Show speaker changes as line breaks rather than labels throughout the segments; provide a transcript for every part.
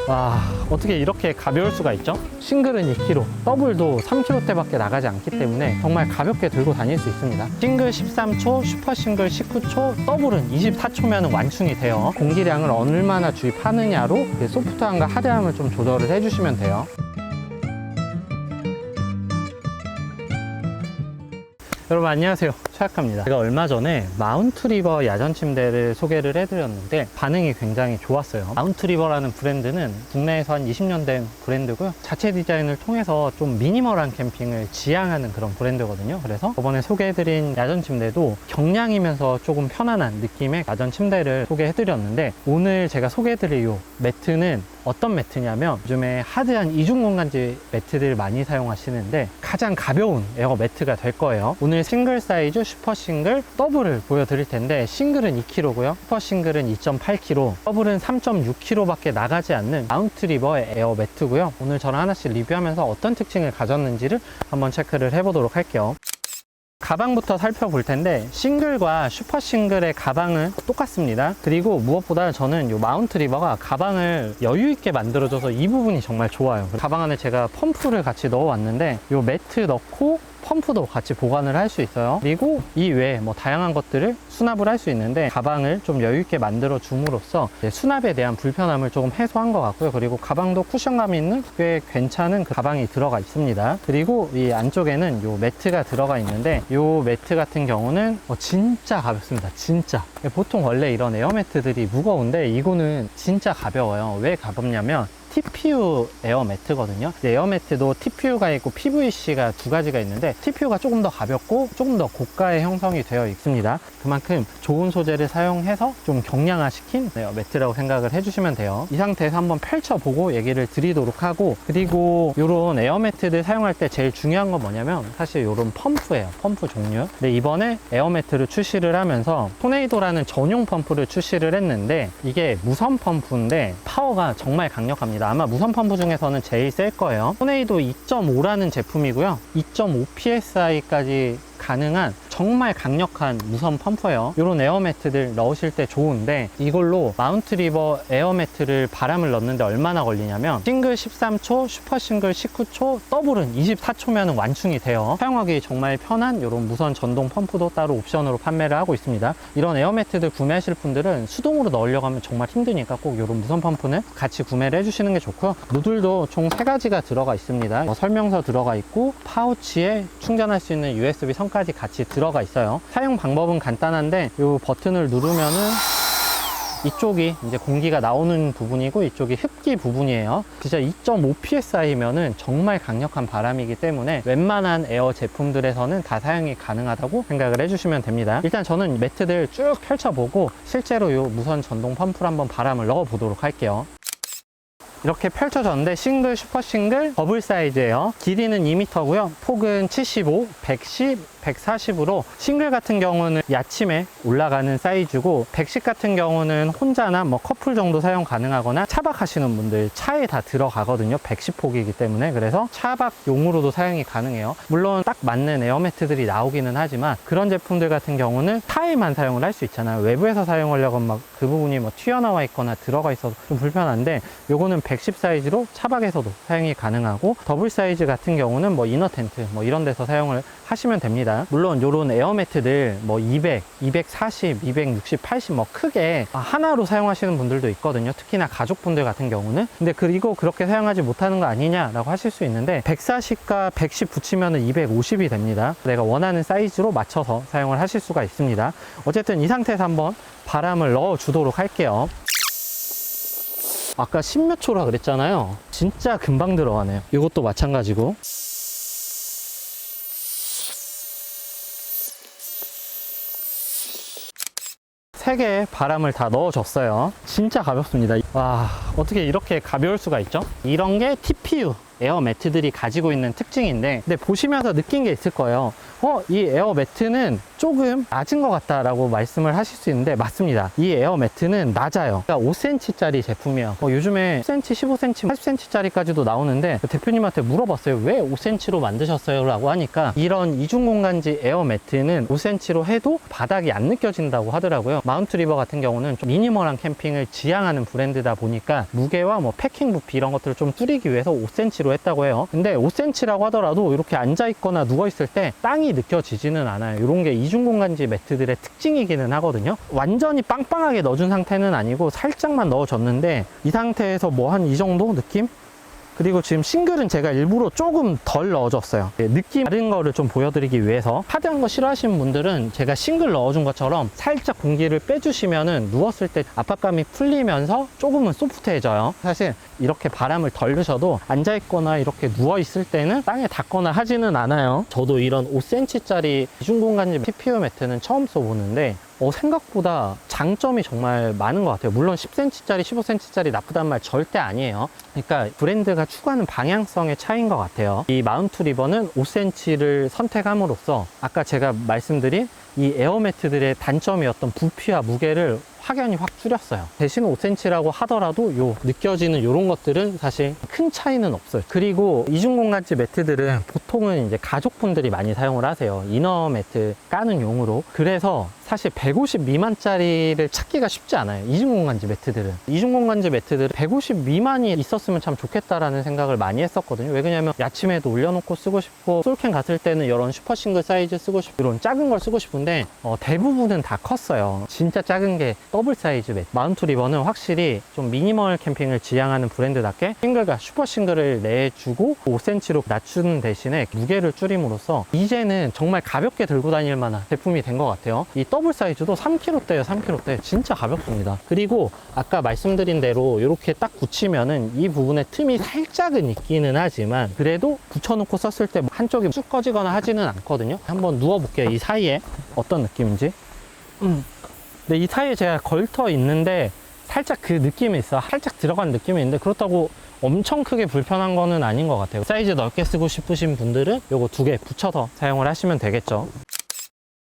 와, 어떻게 이렇게 가벼울 수가 있죠? 싱글은 2kg, 더블도 3kg대밖에 나가지 않기 때문에 정말 가볍게 들고 다닐 수 있습니다. 싱글 13초, 슈퍼 싱글 19초, 더블은 24초면 완충이 돼요. 공기량을 얼마나 주입하느냐로 소프트함과 하드함을 좀 조절을 해주시면 돼요. 여러분 안녕하세요, 최학화입니다. 제가 얼마 전에 마운트리버 야전 침대를 소개를 해드렸는데 반응이 굉장히 좋았어요. 마운트리버라는 브랜드는 국내에서 한 20년 된 브랜드고요. 자체 디자인을 통해서 좀 미니멀한 캠핑을 지향하는 그런 브랜드거든요. 그래서 저번에 소개해드린 야전 침대도 경량이면서 조금 편안한 느낌의 야전 침대를 소개해드렸는데, 오늘 제가 소개해드릴 이 매트는 어떤 매트냐면, 요즘에 하드한 이중공간지 매트들 많이 사용하시는데 가장 가벼운 에어 매트가 될 거예요. 오늘 싱글 사이즈, 슈퍼 싱글, 더블을 보여드릴 텐데, 싱글은 2kg고요 슈퍼 싱글은 2.8kg, 더블은 3.6kg 밖에 나가지 않는 마운트리버의 에어 매트고요. 오늘 저랑 하나씩 리뷰하면서 어떤 특징을 가졌는지를 한번 체크를 해보도록 할게요. 가방부터 살펴볼 텐데, 싱글과 슈퍼 싱글의 가방은 똑같습니다. 그리고 무엇보다 저는 이 마운트리버가 가방을 여유 있게 만들어줘서 이 부분이 정말 좋아요. 가방 안에 제가 펌프를 같이 넣어 왔는데, 이 매트 넣고 펌프도 같이 보관을 할 수 있어요. 그리고 이 외에 뭐 다양한 것들을 수납을 할 수 있는데, 가방을 좀 여유 있게 만들어 줌으로써 수납에 대한 불편함을 조금 해소한 것 같고요. 그리고 가방도 쿠션감이 있는 꽤 괜찮은 그 가방이 들어가 있습니다. 그리고 이 안쪽에는 요 매트가 들어가 있는데, 요 매트 같은 경우는 진짜 가볍습니다. 진짜. 보통 원래 이런 에어 매트들이 무거운데 이거는 진짜 가벼워요. 왜 가볍냐면 TPU 에어 매트거든요. 에어 매트도 TPU가 있고 PVC가 두 가지가 있는데, TPU가 조금 더 가볍고 조금 더 고가의 형성이 되어 있습니다. 그만큼 좋은 소재를 사용해서 좀 경량화시킨 에어 매트라고 생각을 해주시면 돼요. 이 상태에서 한번 펼쳐보고 얘기를 드리도록 하고, 그리고 이런 에어 매트들 사용할 때 제일 중요한 건 뭐냐면 사실 이런 펌프예요. 펌프 종류. 근데 이번에 에어 매트를 출시를 하면서 토네이도라는 전용 펌프를 출시를 했는데, 이게 무선 펌프인데 파워가 정말 강력합니다. 아마 무선 펌프 중에서는 제일 셀 거예요. 토네이도 2.5라는 제품이고요. 2.5 PSI까지 가능한 정말 강력한 무선 펌프예요. 이런 에어 매트들 넣으실 때 좋은데, 이걸로 마운트리버 에어 매트를 바람을 넣는데 얼마나 걸리냐면, 싱글 13초, 슈퍼 싱글 19초, 더블은 24초면 완충이 돼요. 사용하기 정말 편한 이런 무선 전동 펌프도 따로 옵션으로 판매를 하고 있습니다. 이런 에어 매트들 구매하실 분들은 수동으로 넣으려고 하면 정말 힘드니까 꼭 이런 무선 펌프는 같이 구매를 해주시는 게 좋고요. 노즐도 총 3가지가 들어가 있습니다. 설명서 들어가 있고, 파우치에 충전할 수 있는 USB 선까지 같이 들어가 있어요. 사용 방법은 간단한데, 이 버튼을 누르면은 이쪽이 이제 공기가 나오는 부분이고, 이쪽이 흡기 부분이에요. 진짜 2.5 PSI면은 정말 강력한 바람이기 때문에 웬만한 에어 제품들에서는 다 사용이 가능하다고 생각을 해주시면 됩니다. 일단 저는 매트들 쭉 펼쳐보고 실제로 이 무선 전동 펌프로 한번 바람을 넣어 보도록 할게요. 이렇게 펼쳐졌는데, 싱글, 슈퍼 싱글, 더블 사이즈예요. 길이는 2m고요 폭은 75, 110, 140으로 싱글 같은 경우는 야침에 올라가는 사이즈고, 110 같은 경우는 혼자나 뭐 커플 정도 사용 가능하거나 차박하시는 분들 차에 다 들어가거든요. 110폭이기 때문에. 그래서 차박용으로도 사용이 가능해요. 물론 딱 맞는 에어 매트들이 나오기는 하지만, 그런 제품들 같은 경우는 차에만 사용을 할 수 있잖아요. 외부에서 사용하려고 막 그 부분이 뭐 튀어나와 있거나 들어가 있어서 좀 불편한데, 요거는 110 사이즈로 차박에서도 사용이 가능하고, 더블 사이즈 같은 경우는 뭐 이너 텐트 뭐 이런 데서 사용을 하시면 됩니다. 물론 요런 에어 매트들 뭐 200, 240, 260, 80 뭐 크게 하나로 사용하시는 분들도 있거든요. 특히나 가족분들 같은 경우는. 근데 그리고 그렇게 사용하지 못하는 거 아니냐라고 하실 수 있는데, 140과 110 붙이면 250이 됩니다. 내가 원하는 사이즈로 맞춰서 사용을 하실 수가 있습니다. 어쨌든 이 상태에서 한번 바람을 넣어 주도록 할게요. 아까 10몇 초라 그랬잖아요. 진짜 금방 들어가네요. 이것도 마찬가지고. 세 개의 바람을 다 넣어줬어요. 진짜 가볍습니다. 와, 어떻게 이렇게 가벼울 수가 있죠? 이런 게 TPU 에어 매트들이 가지고 있는 특징인데, 근데 보시면서 느낀 게 있을 거예요. 이 에어 매트는 조금 낮은 것 같다라고 말씀을 하실 수 있는데, 맞습니다. 이 에어 매트는 낮아요. 그러니까 5cm짜리 제품이에요. 요즘에 10cm, 15cm, 80cm짜리까지도 나오는데, 대표님한테 물어봤어요. 왜 5cm로 만드셨어요? 라고 하니까, 이런 이중공간지 에어 매트는 5cm로 해도 바닥이 안 느껴진다고 하더라고요. 마운트 리버 같은 경우는 좀 미니멀한 캠핑을 지향하는 브랜드다 보니까 무게와 뭐 패킹 부피 이런 것들을 좀 줄이기 위해서 5cm로 했다고 해요. 근데 5cm라고 하더라도 이렇게 앉아 있거나 누워 있을 때 땅이 느껴지지는 않아요. 이런 게 이중공간지 매트들의 특징이기는 하거든요. 완전히 빵빵하게 넣어준 상태는 아니고 살짝만 넣어줬는데, 이 상태에서 뭐 한 이 정도 느낌? 그리고 지금 싱글은 제가 일부러 조금 덜 넣어줬어요. 느낌 다른 거를 좀 보여드리기 위해서. 하드한 거 싫어하시는 분들은 제가 싱글 넣어준 것처럼 살짝 공기를 빼주시면은 누웠을 때 압박감이 풀리면서 조금은 소프트해져요. 사실 이렇게 바람을 덜 넣으셔도 앉아있거나 이렇게 누워있을 때는 땅에 닿거나 하지는 않아요. 저도 이런 5cm짜리 이중공간지 TPU 매트는 처음 써보는데 생각보다 장점이 정말 많은 것 같아요. 물론 10cm짜리, 15cm짜리 나쁘단 말 절대 아니에요. 그러니까 브랜드가 추구하는 방향성의 차이인 것 같아요. 이 마운트 리버는 5cm를 선택함으로써 아까 제가 말씀드린 이 에어매트들의 단점이었던 부피와 무게를 확연히 확 줄였어요. 대신 5cm라고 하더라도 느껴지는 이런 것들은 사실 큰 차이는 없어요. 그리고 이중공간지 매트들은 보통은 이제 가족분들이 많이 사용을 하세요. 이너 매트 까는 용으로. 그래서 사실 150 미만짜리를 찾기가 쉽지 않아요. 이중공간지 매트들은. 이중공간지 매트들은 150 미만이 있었으면 참 좋겠다라는 생각을 많이 했었거든요. 왜 그러냐면 아침에도 올려놓고 쓰고 싶고, 솔캠 갔을 때는 이런 슈퍼 싱글 사이즈 쓰고 싶고, 이런 작은 걸 쓰고 싶은데 대부분은 다 컸어요. 진짜 작은 게 더블 사이즈 매트. 마운트 리버는 확실히 좀 미니멀 캠핑을 지향하는 브랜드답게 싱글과 슈퍼 싱글을 내주고 5cm로 낮추는 대신에 무게를 줄임으로써 이제는 정말 가볍게 들고 다닐 만한 제품이 된 것 같아요. 이 더블 사이즈도 3kg대예요. 3kg대. 진짜 가볍습니다. 그리고 아까 말씀드린 대로 이렇게 딱 붙이면은 이 부분에 틈이 살짝은 있기는 하지만, 그래도 붙여놓고 썼을 때 한쪽이 쑥 꺼지거나 하지는 않거든요. 한번 누워볼게요. 이 사이에 어떤 느낌인지. 근데 이 사이에 제가 걸터 있는데 살짝 그 느낌이 있어. 살짝 들어간 느낌이 있는데, 그렇다고 엄청 크게 불편한 거는 아닌 것 같아요. 사이즈 넓게 쓰고 싶으신 분들은 요거 2개 붙여서 사용을 하시면 되겠죠.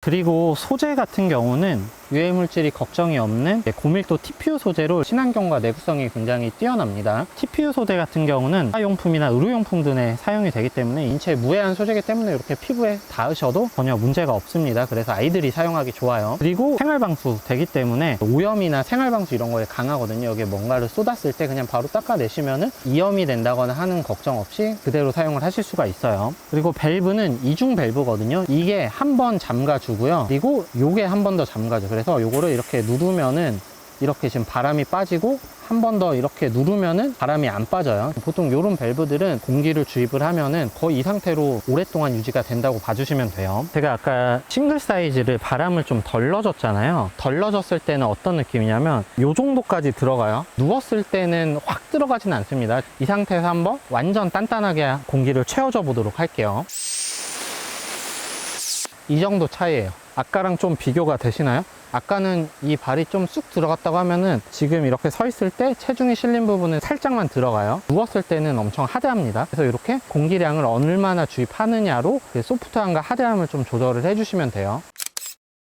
그리고 소재 같은 경우는 유해물질이 걱정이 없는 고밀도 TPU 소재로 친환경과 내구성이 굉장히 뛰어납니다. TPU 소재 같은 경우는 화용품이나 의료용품 등에 사용이 되기 때문에 인체에 무해한 소재이기 때문에 이렇게 피부에 닿으셔도 전혀 문제가 없습니다. 그래서 아이들이 사용하기 좋아요. 그리고 생활방수 되기 때문에 오염이나 생활방수 이런 거에 강하거든요. 여기에 뭔가를 쏟았을 때 그냥 바로 닦아내시면은 이염이 된다거나 하는 걱정 없이 그대로 사용을 하실 수가 있어요. 그리고 밸브는 이중 밸브거든요. 이게 한 번 잠가주고요. 그리고 요게 한 번 더 잠가줘요. 그래서 요거를 이렇게 누르면은 이렇게 지금 바람이 빠지고, 한 번 더 이렇게 누르면은 바람이 안 빠져요. 보통 요런 밸브들은 공기를 주입을 하면은 거의 이 상태로 오랫동안 유지가 된다고 봐주시면 돼요. 제가 아까 싱글 사이즈를 바람을 좀 덜 넣어줬잖아요. 덜 넣어줬을 때는 어떤 느낌이냐면 요 정도까지 들어가요. 누웠을 때는 확 들어가진 않습니다. 이 상태에서 한번 완전 단단하게 공기를 채워줘 보도록 할게요. 이 정도 차이예요. 아까랑 좀 비교가 되시나요? 아까는 이 발이 좀 쑥 들어갔다고 하면은 지금 이렇게 서 있을 때 체중이 실린 부분은 살짝만 들어가요. 누웠을 때는 엄청 하드합니다. 그래서 이렇게 공기량을 얼마나 주입하느냐로 소프트함과 하드함을 좀 조절을 해주시면 돼요.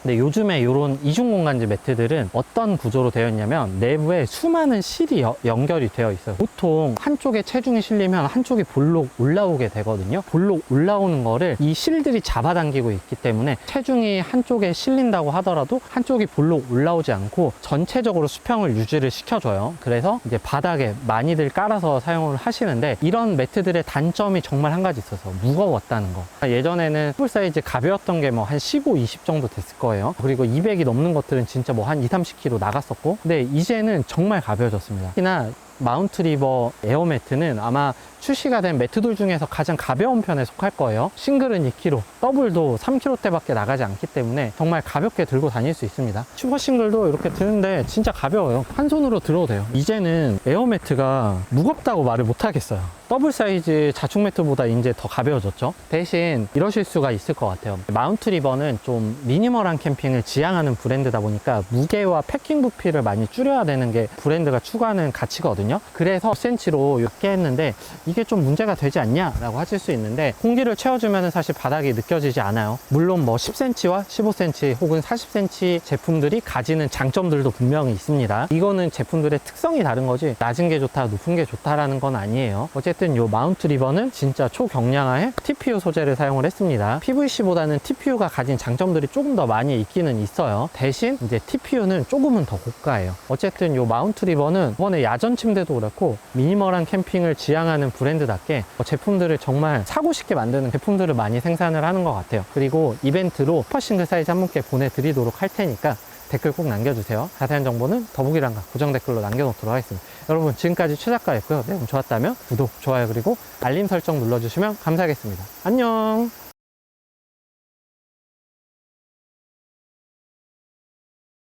근데 요즘에 이런 이중공간지 매트들은 어떤 구조로 되어 있냐면 내부에 수많은 실이 연결이 되어 있어요. 보통 한쪽에 체중이 실리면 한쪽이 볼록 올라오게 되거든요. 볼록 올라오는 거를 이 실들이 잡아당기고 있기 때문에 체중이 한쪽에 실린다고 하더라도 한쪽이 볼록 올라오지 않고 전체적으로 수평을 유지를 시켜줘요. 그래서 이제 바닥에 많이들 깔아서 사용을 하시는데, 이런 매트들의 단점이 정말 한 가지 있어서 무거웠다는 거. 예전에는 풀 사이즈 가벼웠던 게 뭐 한 15, 20 정도 됐을 거예요. 그리고 200이 넘는 것들은 진짜 뭐 한 2, 30kg 나갔었고, 근데 이제는 정말 가벼워졌습니다. 특히나 마운트 리버 에어매트는 아마 출시가 된 매트들 중에서 가장 가벼운 편에 속할 거예요. 싱글은 2kg, 더블도 3kg대밖에 나가지 않기 때문에 정말 가볍게 들고 다닐 수 있습니다. 슈퍼 싱글도 이렇게 드는데 진짜 가벼워요. 한 손으로 들어도 돼요. 이제는 에어매트가 무겁다고 말을 못 하겠어요. 더블 사이즈 자충 매트보다 이제 더 가벼워졌죠. 대신 이러실 수가 있을 것 같아요. 마운트 리버는 좀 미니멀한 캠핑을 지향하는 브랜드다 보니까 무게와 패킹 부피를 많이 줄여야 되는 게 브랜드가 추구하는 가치거든요. 있거든요. 그래서 10cm로 이렇게 했는데 이게 좀 문제가 되지 않냐 라고 하실 수 있는데, 공기를 채워주면 사실 바닥이 느껴지지 않아요. 물론 뭐 10cm와 15cm 혹은 40cm 제품들이 가지는 장점들도 분명히 있습니다. 이거는 제품들의 특성이 다른 거지 낮은 게 좋다 높은 게 좋다라는 건 아니에요. 어쨌든 이 마운트 리버는 진짜 초경량화의 TPU 소재를 사용을 했습니다. PVC보다는 TPU가 가진 장점들이 조금 더 많이 있기는 있어요. 대신 이제 TPU는 조금은 더 고가예요. 어쨌든 이 마운트 리버는 이번에 야전 침대도 그렇고 미니멀한 캠핑을 지향하는 브랜드답게 제품들을 정말 사고 싶게 만드는 제품들을 많이 생산을 하는 것 같아요. 그리고 이벤트로 슈퍼싱글 사이즈 한 분께 보내드리도록 할 테니까 댓글 꼭 남겨주세요. 자세한 정보는 더보기란과 고정 댓글로 남겨놓도록 하겠습니다. 여러분, 지금까지 최작가였고요. 내용 좋았다면 구독, 좋아요, 그리고 알림 설정 눌러주시면 감사하겠습니다. 안녕.